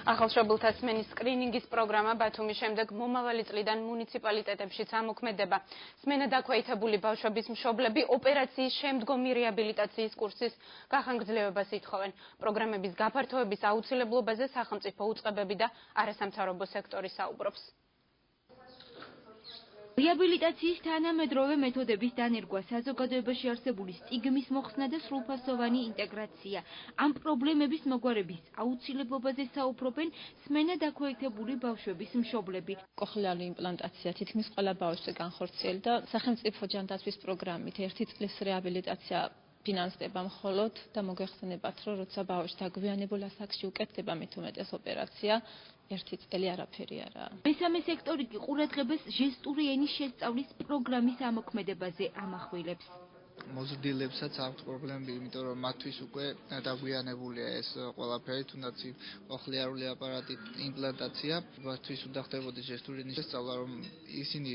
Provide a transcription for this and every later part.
ახალშობილთა სმენის სკრინინგის პროგრამა ბათუმის შემდეგ მომავალი წლიდან მუნიციპალიტეტებშიც ამოქმედება. სმენა დაქვეითებული ბავშვების მშობლები ოპერაციის შემდგომი რეაბილიტაციის კურსის გახანგრძლივებას ითხოვენ. პროგრამების გაფართოების აუცილებლობაზე სახელმწიფო უწყებები და არასამთავრობო სექტორი საუბრობს. რეაბილიტაციის თანამედროვე მეთოდების დანერგვა, საზოგადოებაში არსებული სტიგმის მოხსნა და სრულფასოვანი ინტეგრაცია. ამ პრობლემების მოგვარების აუცილებლობაზე საუბრობენ სმენა დაქვეითებული ბავშვების მშობლები. კოხლეარული იმპლანტაცია თითქმის ყველა ბავშვზე განხორციელდა. სახელმწიფო ჯანდაცვის პროგრამით 1 წლის რეაბილიტაცია ფინანსდება მხოლოდ და მოგეხსენებათ, რომ როცა ბავშვი დაგვიანებულ ასაკში უკეთდება მით უმეტეს ოპერაცია, 1 წელი არაფერი არაა. მესამე სექტორი კი ყურადღებას ჟესტური ენის შესწავლის პროგრამის ამოქმედებაზე ამახვილებს. მოზრდილებსაც აქვს პრობლემები, იმიტომ რომ მათთვის უკვე დაგვიანებულია ეს ყველაფერი, თუნდაც კოხლეარული აპარატი იმპლანტაცია, მათთვის უნდა ხდებოდეს ჟესტური ენის შესწავლა, რომ ისინი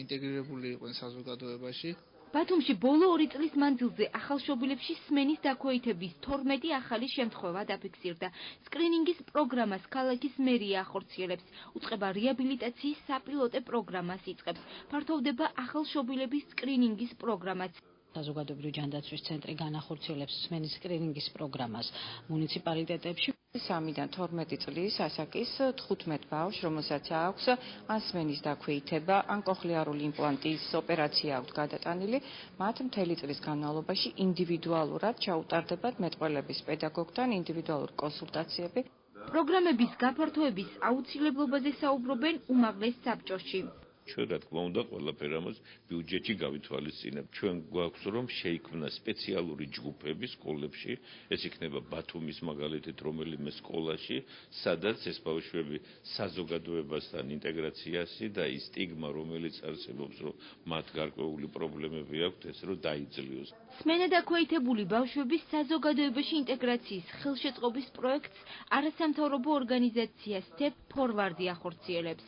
ინტეგრირებული იყვნენ საზოგადოებაში. ბათუმში ბოლო 2 წლის მანძილზე ახალშობილებში სმენის დაქვეითების 12 ახალი შემთხვევა დაფიქსირდა. სკრინინგის პროგრამას ქალაქის მერია ახორციელებს, უწყება რეაბილიტაციის საპილოტე პროგრამას იწყებს. ფართოვდება ახალშობილების სკრინინგის პროგრამაც. საზოგადოებრივი ჯანდაცვის ცენტრი განახორციელებს სმენის სკრინინგის პროგრამას მუნიციპალიტეტებში. 3-დან 12 წლის ასაკის 15 ბავშვს, რომელსაც აქვს ან სმენის დაქვეითება, ან კოხლეარული იმპლანტის ოპერაცია აქვს გადატანილი, მათ მთელი წლის განმავლობაში ინდივიდუალურად ჩაუტარდებათ მეტყველების პედაგოგთან ინდივიდუალური კონსულტაციები. პროგრამების გაფართოების აუცილებლობაზე საუბრობენ უმაღლეს საბჭოში. ჩვენ რა თქმა უნდა ყველაფერ ამას ბიუჯეტში გავითვალისწინებთ. ჩვენ გვაქვს რომ შეიქმნა სპეციალური ჯგუფები სკოლებში, ეს იქნება ბათუმის მაგალითით რომელიმე სკოლაში, სადაც ეს ბავშვები საზოგადოებასთან ინტეგრაციაში და ის სტიგმა, რომელიც არსებობს, რომ მათ გარკვეული პრობლემები აქვთ, ეს რომ დაიძლიოს. სმენა დაქვეითებული ბავშვების საზოგადოებაში ინტეგრაციის ხელშეწყობის პროექტს არასამთავრობო ორგანიზაცია Step Forward ახორციელებს.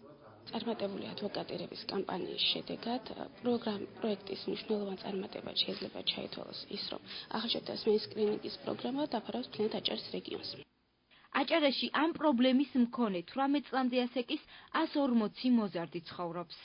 წარმატებული ადვოკატირების კამპანიის შედეგად პროექტის მნიშვნელოვან წარმატებად შეიძლება ჩაითვალოს ის, რომ ახალშობილთა სმენის სკრინინგის პროგრამა დაფარავს მთლიან აჭარის რეგიონს. აჭარაში ამ პრობლემის მქონე 18 წლამდე ასაკის 140 მოზარდი ცხოვრობს.